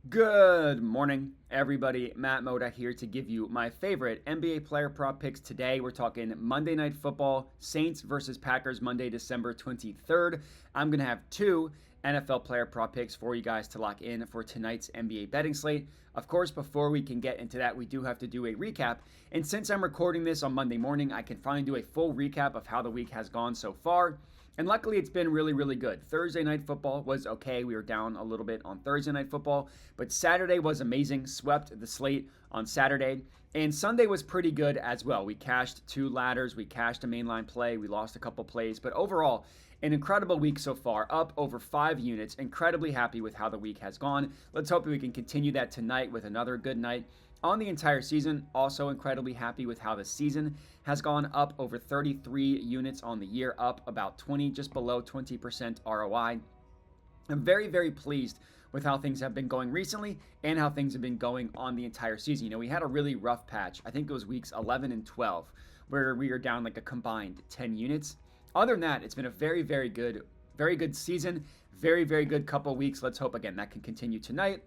Good morning, everybody. Matt Moda here to give you my favorite NBA player prop picks today. We're talking Monday Night Football, Saints versus Packers, Monday, December 23rd. I'm going to have two NFL player prop picks for you guys to lock in for tonight's NBA betting slate. Of course, before we can get into that, we do have to do a recap. And since I'm recording this on Monday morning, I can finally do a full recap of how the week has gone so far. And luckily, it's been really, really good. Thursday Night Football was okay. We were down a little bit on Thursday Night Football, but Saturday was amazing. Swept the slate on Saturday. And Sunday was pretty good as well. We cashed two ladders. We cashed a mainline play. We lost a couple plays. But overall, an incredible week so far, up over 5 units. Incredibly happy with how the week has gone. Let's hope that we can continue that tonight with another good night. On the entire season, also incredibly happy with how the season has gone, up over 33 units on the year, up about 20, just below 20% ROI. I'm very, very pleased with how things have been going recently and how things have been going on the entire season. You know, we had a really rough patch. I think it was weeks 11 and 12 where we were down like a combined 10 units. Other than that, it's been a very, very good season. Very, very good couple weeks. Let's hope, again, that can continue tonight.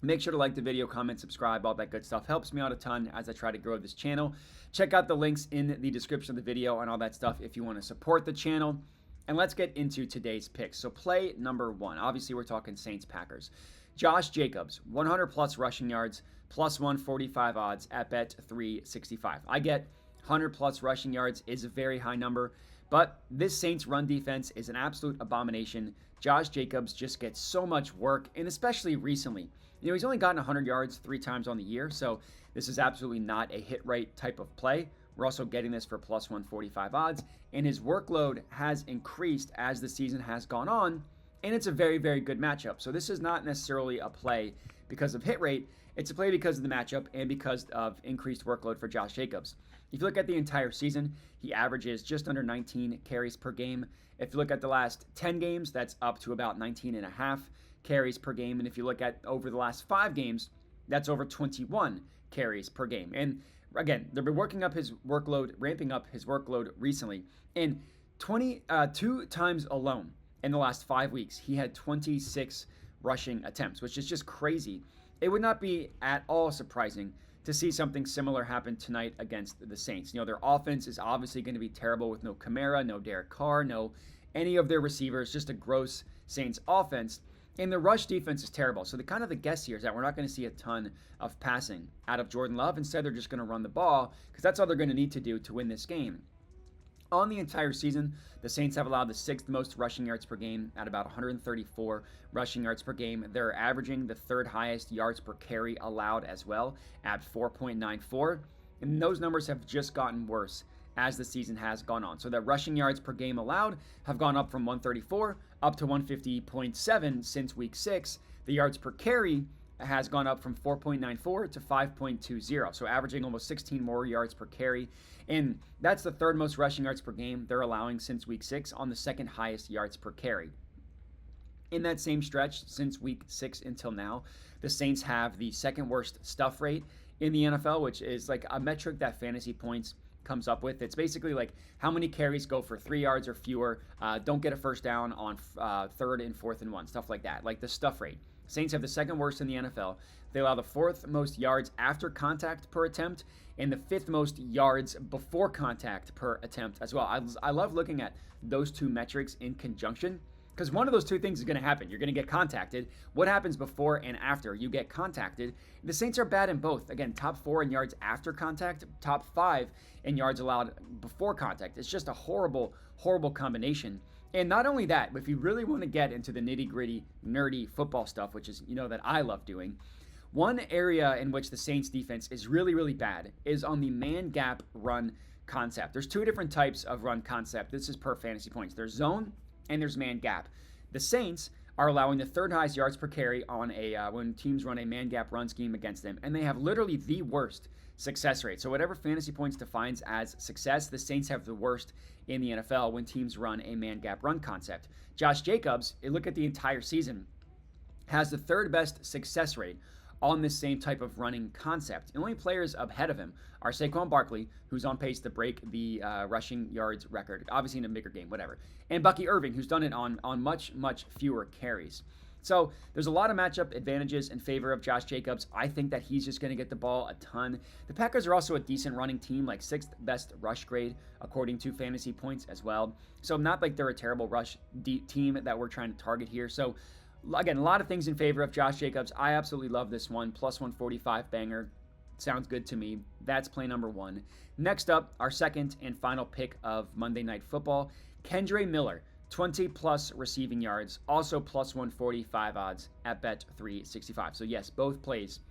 Make sure to like the video, comment, subscribe, all that good stuff. Helps me out a ton as I try to grow this channel. Check out the links in the description of the video and all that stuff if you want to support the channel. And let's get into today's picks. So play number one. Obviously, we're talking Saints-Packers. Josh Jacobs, 100 plus rushing yards, plus 145 odds at bet 365. I get 100 plus rushing yards is a very high number, but this Saints run defense is an absolute abomination. Josh Jacobs just gets so much work, and especially recently. You know, he's only gotten 100 yards 3 times on the year, so this is absolutely not a hit rate type of play. We're also getting this for plus 145 odds, and his workload has increased as the season has gone on, and it's a very, very good matchup. So this is not necessarily a play because of hit rate. It's a play because of the matchup and because of increased workload for Josh Jacobs. If you look at the entire season, he averages just under 19 carries per game. If you look at the last 10 games, that's up to about 19 and a half carries per game. And if you look at over the last 5 games, that's over 21 carries per game. And again, they've been ramping up his workload recently. And 22 times alone in the last 5 weeks, he had 26 rushing attempts, which is just crazy. It would not be at all surprising to see something similar happen tonight against the Saints. You know, their offense is obviously going to be terrible with no Kamara, no Derek Carr, no any of their receivers, just a gross Saints offense. And the rush defense is terrible. So the guess here is that we're not going to see a ton of passing out of Jordan Love. Instead, they're just going to run the ball because that's all they're going to need to do to win this game. On the entire season, the Saints have allowed the 6th most rushing yards per game at about 134 rushing yards per game. They're averaging the 3rd highest yards per carry allowed as well at 4.94. And those numbers have just gotten worse as the season has gone on. So the rushing yards per game allowed have gone up from 134 up to 150.7 since week 6. The yards per carry has gone up from 4.94 to 5.20, so averaging almost 16 more yards per carry. And that's the 3rd most rushing yards per game they're allowing since week 6 on the 2nd highest yards per carry. In that same stretch, since week 6 until now, the Saints have the 2nd worst stuff rate in the NFL, which is like a metric that Fantasy Points comes up with. It's basically like how many carries go for 3 yards or fewer, don't get a first down on 3rd and 4th and 1, stuff like that, like the stuff rate. Saints have the 2nd worst in the NFL. They allow the 4th most yards after contact per attempt and the 5th most yards before contact per attempt as well. I love looking at those two metrics in conjunction because one of those two things is going to happen. You're going to get contacted. What happens before and after you get contacted? The Saints are bad in both. Again, top 4 in yards after contact, top 5 in yards allowed before contact. It's just a horrible, horrible combination. And not only that, but if you really want to get into the nitty-gritty, nerdy football stuff, which is, you know, that I love doing, one area in which the Saints defense is really, really bad is on the man gap run concept. There's 2 different types of run concept. This is per Fantasy Points. There's zone and there's man gap. The Saints are allowing the 3rd highest yards per carry on when teams run a man gap run scheme against them, and they have literally the worst success rate. So whatever Fantasy Points defines as success, the Saints have the worst in the NFL when teams run a man gap run concept. Josh Jacobs, you look at the entire season, has the 3rd best success rate on this same type of running concept. The only players ahead of him are Saquon Barkley, who's on pace to break the rushing yards record, obviously in a bigger game, whatever, and Bucky Irving, who's done it on much, much fewer carries. So there's a lot of matchup advantages in favor of Josh Jacobs. I think that he's just going to get the ball a ton. The Packers are also a decent running team, like 6th best rush grade according to Fantasy Points as well. So not like they're a terrible rush team that we're trying to target here. So again, a lot of things in favor of Josh Jacobs. I absolutely love this one. Plus 145 banger. Sounds good to me. That's play number 1. Next up, our second and final pick of Monday Night Football, Kendre Miller. 20 plus receiving yards, also plus 145 odds at Bet365. So yes, both plays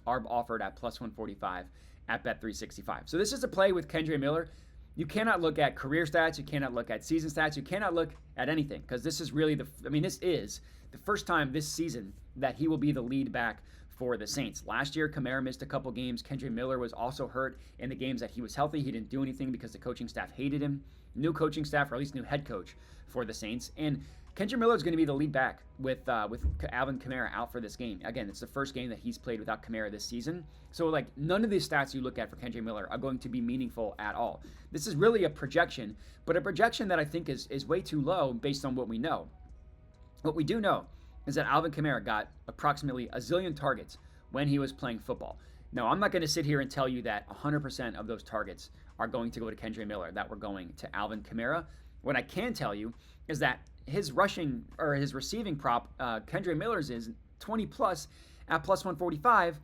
are offered at plus 145 at Bet365. So this is a play with Kendre Miller. You cannot look at career stats, you cannot look at season stats, you cannot look at anything, because this is really this is the first time this season that he will be the lead back for the Saints. Last year, Kamara missed a couple games. Kendre Miller was also hurt in the games that he was healthy. He didn't do anything because the coaching staff hated him. New coaching staff, or at least new head coach for the Saints. And Kendre Miller is going to be the lead back with Alvin Kamara out for this game. Again, it's the first game that he's played without Kamara this season. So like none of these stats you look at for Kendre Miller are going to be meaningful at all. This is really a projection, but a projection that I think is way too low based on what we know. What we do know is that Alvin Kamara got approximately a zillion targets when he was playing football. Now, I'm not going to sit here and tell you that 100% of those targets are going to go to Kendre Miller, that we're going to Alvin Kamara. What I can tell you is that his receiving prop, Kendre Miller's is 20 plus at plus 145.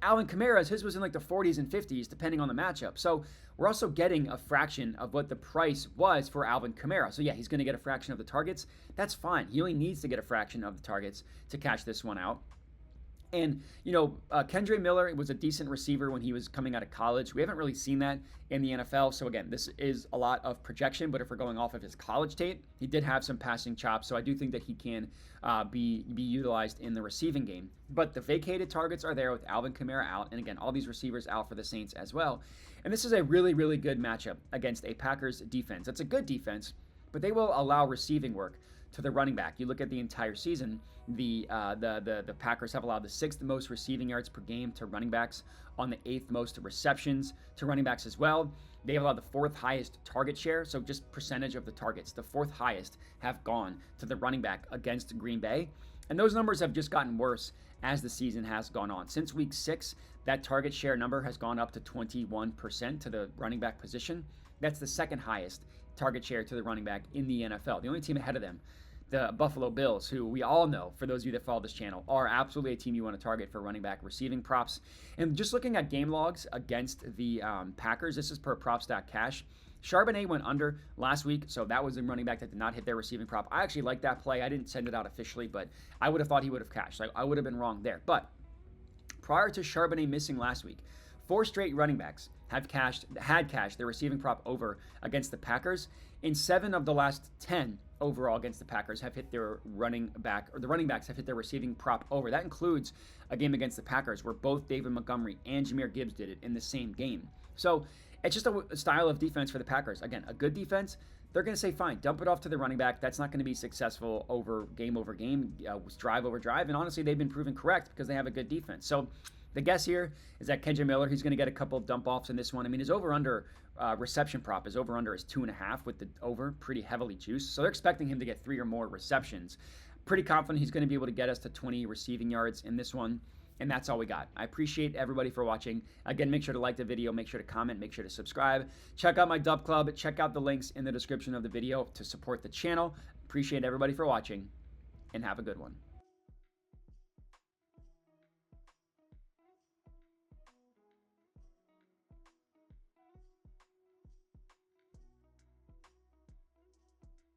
Alvin Kamara's, his was in like the 40s and 50s, depending on the matchup. So we're also getting a fraction of what the price was for Alvin Kamara. So yeah, he's going to get a fraction of the targets. That's fine. He only needs to get a fraction of the targets to cash this one out. And, Kendre Miller was a decent receiver when he was coming out of college. We haven't really seen that in the NFL. So, again, this is a lot of projection. But if we're going off of his college tape, he did have some passing chops. So I do think that he can be utilized in the receiving game. But the vacated targets are there with Alvin Kamara out. And, again, all these receivers out for the Saints as well. And this is a really, really good matchup against a Packers defense. That's a good defense, but they will allow receiving work to the running back. You look at the entire season, the Packers have allowed the 6th most receiving yards per game to running backs, on the 8th most receptions to running backs as well. They have allowed the 4th highest target share, so just percentage of the targets. The 4th highest have gone to the running back against Green Bay. And those numbers have just gotten worse as the season has gone on. Since week 6, that target share number has gone up to 21% to the running back position. That's the 2nd highest target share to the running back in the NFL. The only team ahead of them, the Buffalo Bills, who we all know, for those of you that follow this channel, are absolutely a team you want to target for running back receiving props. And just looking at game logs against the Packers, this is per PropStack Charbonnet went under last week, so that was a running back that did not hit their receiving prop. I actually like that play. I didn't send it out officially, but I would have thought he would have cashed. I would have been wrong there. But prior to Charbonnet missing last week, 4 straight running backs had cashed their receiving prop over against the Packers. In 7 of the last 10 overall against the Packers have hit their running back, or the running backs have hit their receiving prop over. That includes a game against the Packers where both David Montgomery and Jahmyr Gibbs did it in the same game. So it's just a style of defense for the Packers. Again, a good defense. They're going to say, fine, dump it off to the running back. That's not going to be successful over game, drive over drive. And honestly, they've been proven correct because they have a good defense. So the guess here is that Kendre Miller, he's going to get a couple dump offs in this one. I mean, his over-under reception prop, his over-under is 2.5 with the over pretty heavily juiced. So they're expecting him to get 3 or more receptions. Pretty confident he's going to be able to get us to 20 receiving yards in this one. And that's all we got. I appreciate everybody for watching. Again, make sure to like the video, make sure to comment, make sure to subscribe. Check out my Dub Club. Check out the links in the description of the video to support the channel. Appreciate everybody for watching, and have a good one.